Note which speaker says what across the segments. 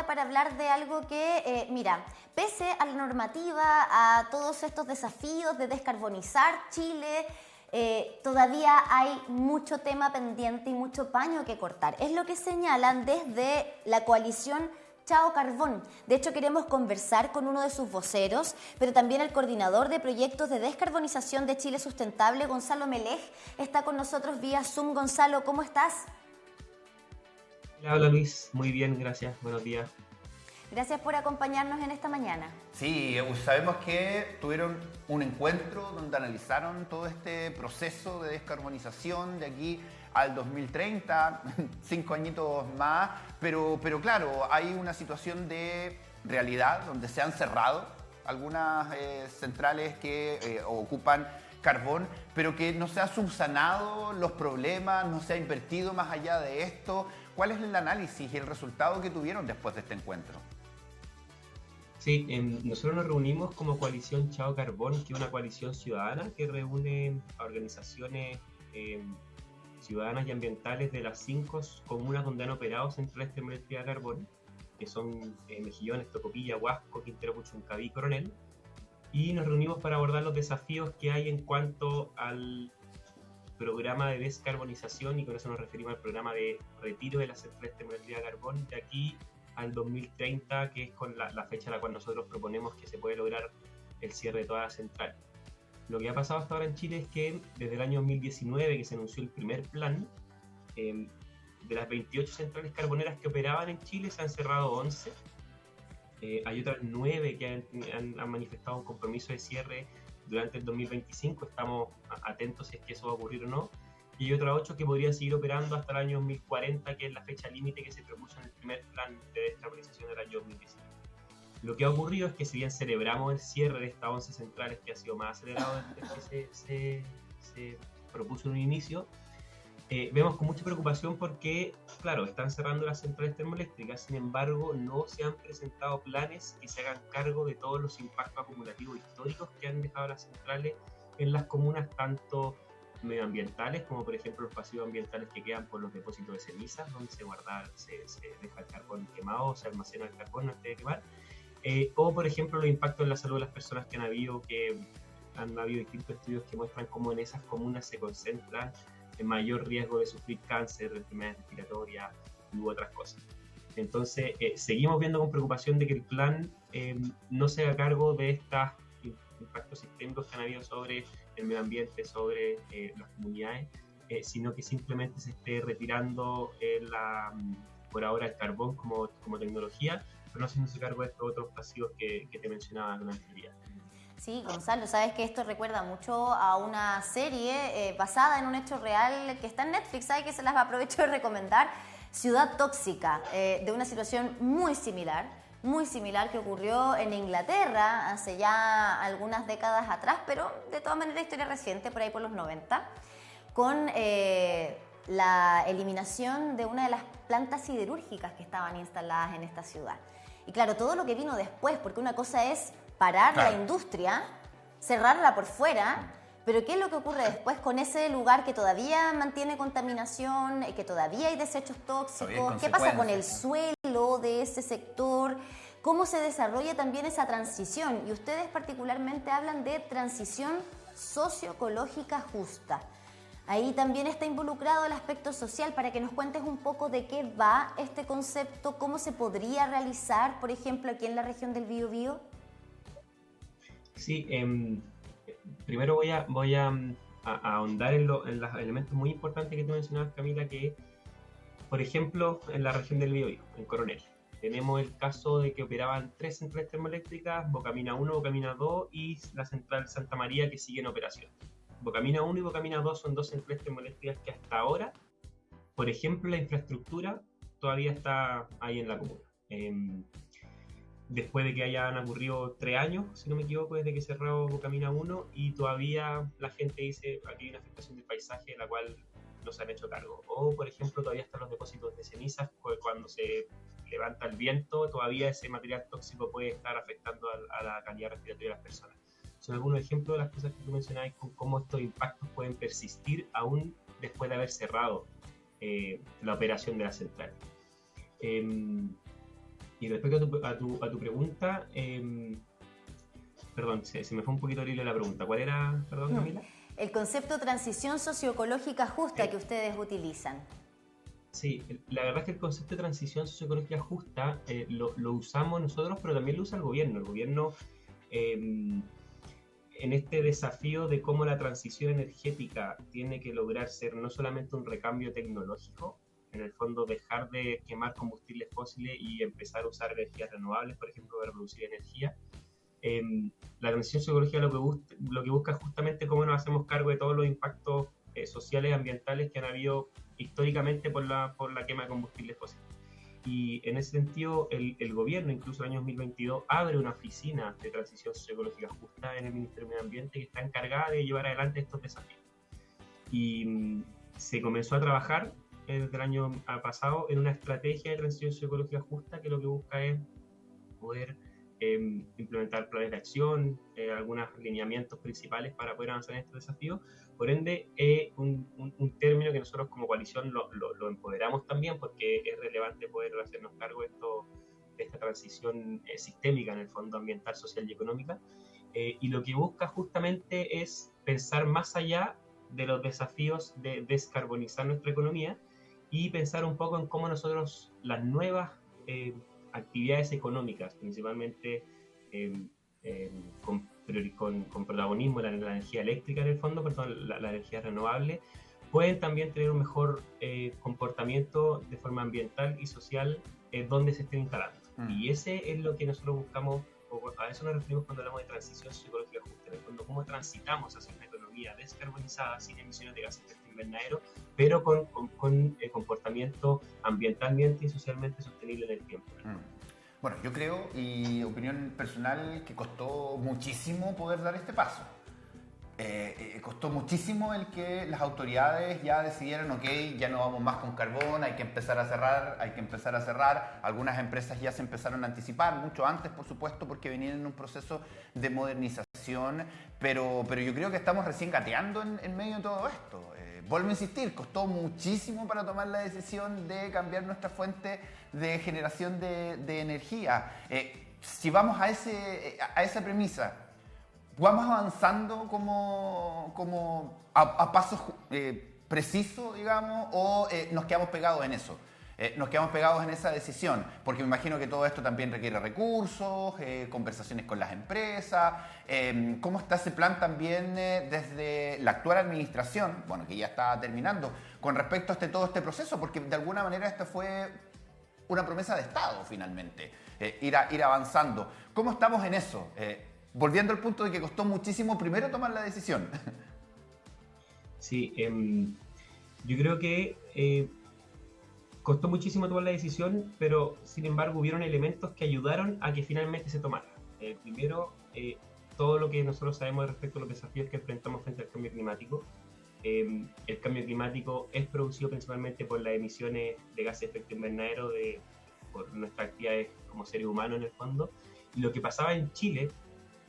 Speaker 1: clave para hablar de algo que, mira, pese a la normativa, a todos estos desafíos de descarbonizar Chile, todavía hay mucho tema pendiente y mucho paño que cortar. Es lo que señalan desde la coalición Chao Carbón. De hecho, queremos conversar con uno de sus voceros, pero también el coordinador de proyectos de descarbonización de Chile Sustentable, Gonzalo Melej, está con nosotros vía Zoom. Gonzalo, ¿cómo estás?
Speaker 2: Hola Luis, muy bien, gracias, buenos días.
Speaker 1: Gracias por acompañarnos en esta mañana.
Speaker 3: Sí, sabemos que tuvieron un encuentro donde analizaron todo este proceso de descarbonización de aquí al 2030, 5 añitos más, pero claro, hay una situación de realidad donde se han cerrado algunas centrales que ocupan carbón, pero que no se ha subsanado los problemas, no se ha invertido más allá de esto. ¿Cuál es el análisis y el resultado que tuvieron después de este encuentro?
Speaker 2: Sí, nosotros nos reunimos como coalición Chao Carbón, que es una coalición ciudadana que reúne a organizaciones ciudadanas y ambientales de las 5 comunas donde han operado centrales termoeléctricas de carbón, que son Mejillones, Tocopilla, Huasco, Quintero Puchuncaví y Coronel, y nos reunimos para abordar los desafíos que hay en cuanto al programa de descarbonización, y con eso nos referimos al programa de retiro de las centrales termoeléctricas de carbón de aquí al 2030, que es con la fecha a la cual nosotros proponemos que se puede lograr el cierre de todas las centrales. Lo que ha pasado hasta ahora en Chile es que desde el año 2019, que se anunció el primer plan, de las 28 centrales carboneras que operaban en Chile se han cerrado 11. Hay otras 9 que han manifestado un compromiso de cierre durante el 2025, estamos atentos si es que eso va a ocurrir o no, y hay otras 8 que podrían seguir operando hasta el año 2040, que es la fecha límite que se propuso en el primer plan de descarbonización del año 2019. Lo que ha ocurrido es que si bien celebramos el cierre de estas 11 centrales, que ha sido más acelerado desde que se propuso en un inicio, vemos con mucha preocupación porque, claro, están cerrando las centrales termoeléctricas, sin embargo, no se han presentado planes que se hagan cargo de todos los impactos acumulativos históricos que han dejado las centrales en las comunas, tanto medioambientales como, por ejemplo, los pasivos ambientales que quedan por los depósitos de cenizas, donde se deja el carbón quemado, se almacena el carbón antes de quemar, o, por ejemplo, los impactos en la salud de las personas que han habido distintos estudios que muestran cómo en esas comunas se concentran en mayor riesgo de sufrir cáncer, enfermedades respiratorias u otras cosas. Entonces, seguimos viendo con preocupación de que el plan no se haga cargo de estos impactos sistémicos que han habido sobre el medio ambiente, sobre las comunidades, sino que simplemente se esté retirando por ahora el carbón como tecnología, pero no haciéndose cargo de estos otros pasivos que te mencionaba con anterioridad.
Speaker 1: Sí, Gonzalo, sabes que esto recuerda mucho a una serie basada en un hecho real que está en Netflix, ¿sabes? Que se las aprovecho de recomendar, Ciudad Tóxica, de una situación muy similar que ocurrió en Inglaterra hace ya algunas décadas atrás, pero de todas maneras historia reciente, por ahí por los 90, con la eliminación de una de las plantas siderúrgicas que estaban instaladas en esta ciudad. Y claro, todo lo que vino después, porque una cosa es parar la industria, cerrarla por fuera, pero ¿qué es lo que ocurre después con ese lugar que todavía mantiene contaminación, que todavía hay desechos tóxicos? ¿Qué pasa con el suelo de ese sector? ¿Cómo se desarrolla también esa transición? Y ustedes particularmente hablan de transición socioecológica justa. Ahí también está involucrado el aspecto social, para que nos cuentes un poco de qué va este concepto, cómo se podría realizar, por ejemplo, aquí en la región del Biobío.
Speaker 2: Sí, primero voy a ahondar en los elementos muy importantes que tú mencionabas, Camila, que, por ejemplo, en la región del Biobío, en Coronel, tenemos el caso de que operaban 3 centrales termoeléctricas, Bocamina 1, Bocamina 2 y la central Santa María, que sigue en operación. Bocamina 1 y Bocamina 2 son 2 centrales termoeléctricas que hasta ahora, por ejemplo, la infraestructura todavía está ahí en la comuna. Después de que hayan ocurrido 3 años, si no me equivoco, desde que cerró Bocamina 1, y todavía la gente dice aquí hay una afectación del paisaje de la cual no se han hecho cargo. O, por ejemplo, todavía están los depósitos de cenizas, cuando se levanta el viento, todavía ese material tóxico puede estar afectando a la calidad respiratoria de las personas. Son algunos ejemplos de las cosas que tú mencionabas, con cómo estos impactos pueden persistir aún después de haber cerrado la operación de la central. Y respecto a tu pregunta, perdón, se me fue un poquito el hilo de la pregunta. ¿Cuál era, perdón, Camila?
Speaker 1: El concepto transición socioecológica justa que ustedes utilizan.
Speaker 2: Sí, la verdad es que el concepto de transición socioecológica justa lo usamos nosotros, pero también lo usa el gobierno. El gobierno, en este desafío de cómo la transición energética tiene que lograr ser no solamente un recambio tecnológico, en el fondo dejar de quemar combustibles fósiles y empezar a usar energías renovables, por ejemplo, para producir energía. La transición socioecológica lo que busca es justamente cómo nos hacemos cargo de todos los impactos sociales y ambientales que han habido históricamente por la quema de combustibles fósiles. Y en ese sentido, el gobierno, incluso el año 2022, abre una oficina de transición socioecológica justa en el Ministerio de Medio Ambiente que está encargada de llevar adelante estos desafíos. Y se comenzó a trabajar desde el año pasado en una estrategia de transición socioecológica justa que lo que busca es poder implementar planes de acción, algunos lineamientos principales para poder avanzar en este desafío. Por ende, un término que nosotros como coalición lo empoderamos también porque es relevante poder hacernos cargo de esta transición sistémica en el fondo ambiental, social y económica. Y lo que busca justamente es pensar más allá de los desafíos de descarbonizar nuestra economía y pensar un poco en cómo nosotros las nuevas actividades económicas, principalmente con protagonismo la energía eléctrica en el fondo, perdón, la energía renovable, pueden también tener un mejor comportamiento de forma ambiental y social donde se estén instalando. Y ese es lo que nosotros buscamos, o a eso nos referimos cuando hablamos de transición socioecológica justa, en el fondo cómo transitamos hacia una economía descarbonizada, sin emisiones de gases de efecto invernadero, pero con comportamiento ambientalmente y socialmente sostenible en el tiempo.
Speaker 3: Bueno, yo creo, y opinión personal, que costó muchísimo poder dar este paso. Costó muchísimo el que las autoridades ya decidieran, ok, ya no vamos más con carbón, hay que empezar a cerrar. Algunas empresas ya se empezaron a anticipar, mucho antes, por supuesto, porque venían en un proceso de modernización, pero yo creo que estamos recién gateando en medio de todo esto. Vuelvo a insistir, costó muchísimo para tomar la decisión de cambiar nuestra fuente de generación de energía. Si vamos a esa premisa, ¿vamos avanzando como a pasos precisos, digamos, o nos quedamos pegados en eso? Nos quedamos pegados en esa decisión, porque me imagino que todo esto también requiere recursos, conversaciones con las empresas. ¿Cómo está ese plan también desde la actual administración, bueno, que ya está terminando, con respecto a todo este proceso? Porque de alguna manera esto fue una promesa de Estado, finalmente, ir avanzando. ¿Cómo estamos en eso? Volviendo al punto de que costó muchísimo primero tomar la decisión.
Speaker 2: Sí, yo creo que costó muchísimo tomar la decisión, pero sin embargo hubieron elementos que ayudaron a que finalmente se tomara. Primero, todo lo que nosotros sabemos respecto a los desafíos que enfrentamos frente al cambio climático. El cambio climático es producido principalmente por las emisiones de gases de efecto invernadero por nuestras actividades como seres humanos en el fondo. Y lo que pasaba en Chile,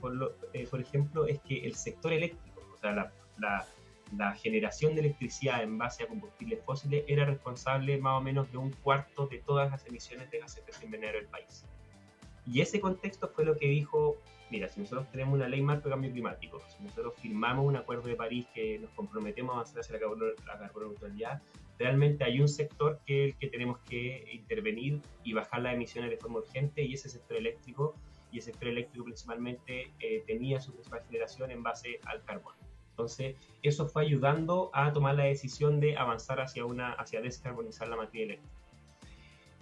Speaker 2: por ejemplo, es que el sector eléctrico, o sea, la generación de electricidad en base a combustibles fósiles era responsable más o menos de un cuarto de todas las emisiones de gases de efecto invernadero del país. Y ese contexto fue lo que dijo, mira, si nosotros tenemos una ley marco de cambio climático, si nosotros firmamos un acuerdo de París que nos comprometemos a avanzar hacia la carbono neutralidad, realmente hay un sector que tenemos que intervenir y bajar las emisiones de forma urgente, y ese sector eléctrico, y el sector eléctrico principalmente tenía su principal generación en base al carbón. Entonces, eso fue ayudando a tomar la decisión de avanzar hacia descarbonizar la materia eléctrica.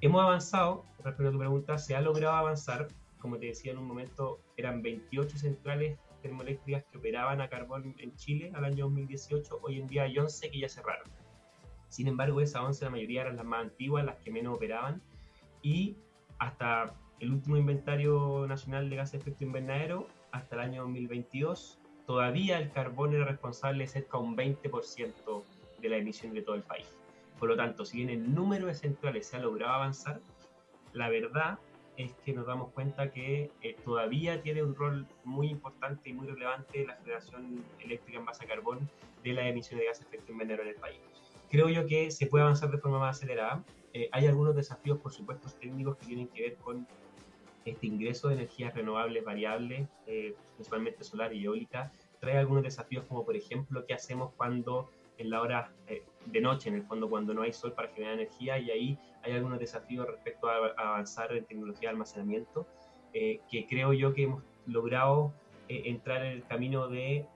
Speaker 2: Hemos avanzado, respecto a tu pregunta, se ha logrado avanzar. Como te decía en un momento, eran 28 centrales termoeléctricas que operaban a carbón en Chile al año 2018. Hoy en día hay 11 que ya cerraron. Sin embargo, esas 11, la mayoría eran las más antiguas, las que menos operaban. Y hasta el último inventario nacional de gases de efecto invernadero, hasta el año 2022, todavía el carbón era responsable de cerca de un 20% de la emisión de todo el país. Por lo tanto, si bien el número de centrales se ha logrado avanzar, la verdad es que nos damos cuenta que todavía tiene un rol muy importante y muy relevante la generación eléctrica en base a carbón de las emisiones de gases de efecto invernadero en el país. Creo yo que se puede avanzar de forma más acelerada. Hay algunos desafíos, por supuesto, técnicos que tienen que ver con este ingreso de energías renovables variables, principalmente solar y eólica. Trae algunos desafíos como, por ejemplo, qué hacemos cuando en la hora de noche, en el fondo, cuando no hay sol para generar energía, y ahí hay algunos desafíos respecto a avanzar en tecnología de almacenamiento, que creo yo que hemos logrado entrar en el camino de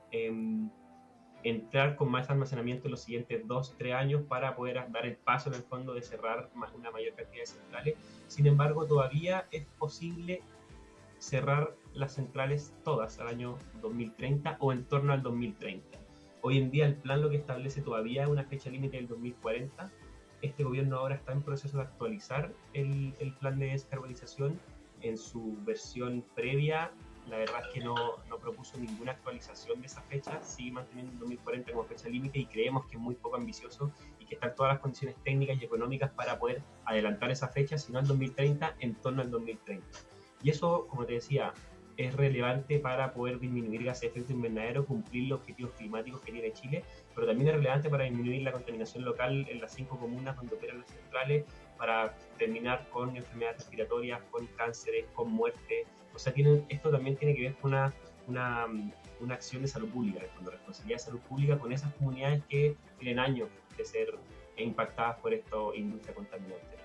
Speaker 2: entrar con más almacenamiento en los siguientes 2-3 años para poder dar el paso en el fondo de cerrar una mayor cantidad de centrales. Sin embargo, todavía es posible cerrar las centrales todas al año 2030 o en torno al 2030. Hoy en día el plan lo que establece todavía es una fecha límite del 2040. Este gobierno ahora está en proceso de actualizar el plan de descarbonización. En su versión previa, la verdad es que no propuso ninguna actualización de esa fecha, sigue manteniendo el 2040 como fecha límite, y creemos que es muy poco ambicioso y que están todas las condiciones técnicas y económicas para poder adelantar esa fecha, sino al 2030, en torno al 2030. Y eso, como te decía, es relevante para poder disminuir gases de efecto invernadero, cumplir los objetivos climáticos que tiene Chile, pero también es relevante para disminuir la contaminación local en las 5 comunas donde operan las centrales, para terminar con enfermedades respiratorias, con cánceres, con muerte. O sea, esto también tiene que ver con una acción de salud pública, con responsabilidad de salud pública con esas comunidades que tienen años de ser impactadas por esta industria contaminante.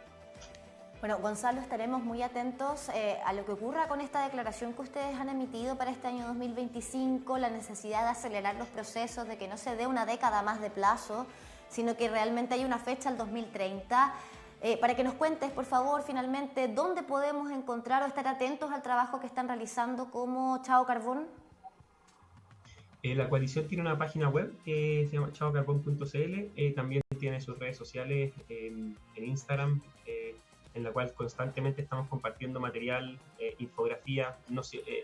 Speaker 1: Bueno, Gonzalo, estaremos muy atentos a lo que ocurra con esta declaración que ustedes han emitido para este año 2025, la necesidad de acelerar los procesos, de que no se dé una década más de plazo, sino que realmente hay una fecha, el 2030. Para que nos cuentes, por favor, finalmente, ¿dónde podemos encontrar o estar atentos al trabajo que están realizando como Chao Carbón?
Speaker 2: La coalición tiene una página web que se llama chaocarbon.cl, también tiene sus redes sociales en Instagram, en la cual constantemente estamos compartiendo material, infografía,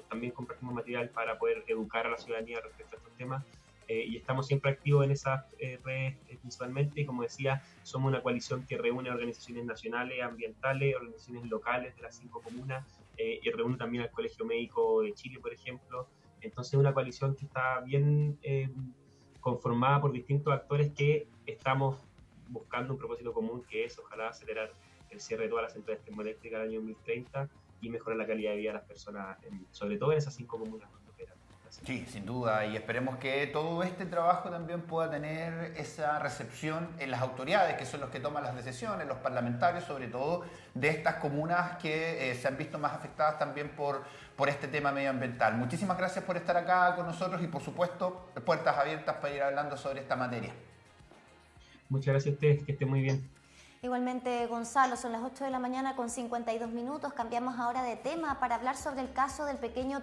Speaker 2: también compartimos material para poder educar a la ciudadanía respecto a estos temas, y estamos siempre activos en esas redes principalmente, y como decía, somos una coalición que reúne organizaciones nacionales, ambientales, organizaciones locales de las 5 comunas, y reúne también al Colegio Médico de Chile, por ejemplo. Entonces es una coalición que está bien conformada por distintos actores que estamos buscando un propósito común, que es ojalá acelerar el cierre de todas las centrales termoeléctricas al año 2030 y mejorar la calidad de vida de las personas, sobre todo en esas 5 comunas donde operan.
Speaker 3: Sí, sin duda, y esperemos que todo este trabajo también pueda tener esa recepción en las autoridades, que son los que toman las decisiones, los parlamentarios, sobre todo de estas comunas que se han visto más afectadas también por este tema medioambiental. Muchísimas gracias por estar acá con nosotros y, por supuesto, puertas abiertas para ir hablando sobre esta materia.
Speaker 2: Muchas gracias a ustedes, que estén muy bien.
Speaker 1: Igualmente, Gonzalo, son las 8 de la mañana con 52 minutos. Cambiamos ahora de tema para hablar sobre el caso del pequeño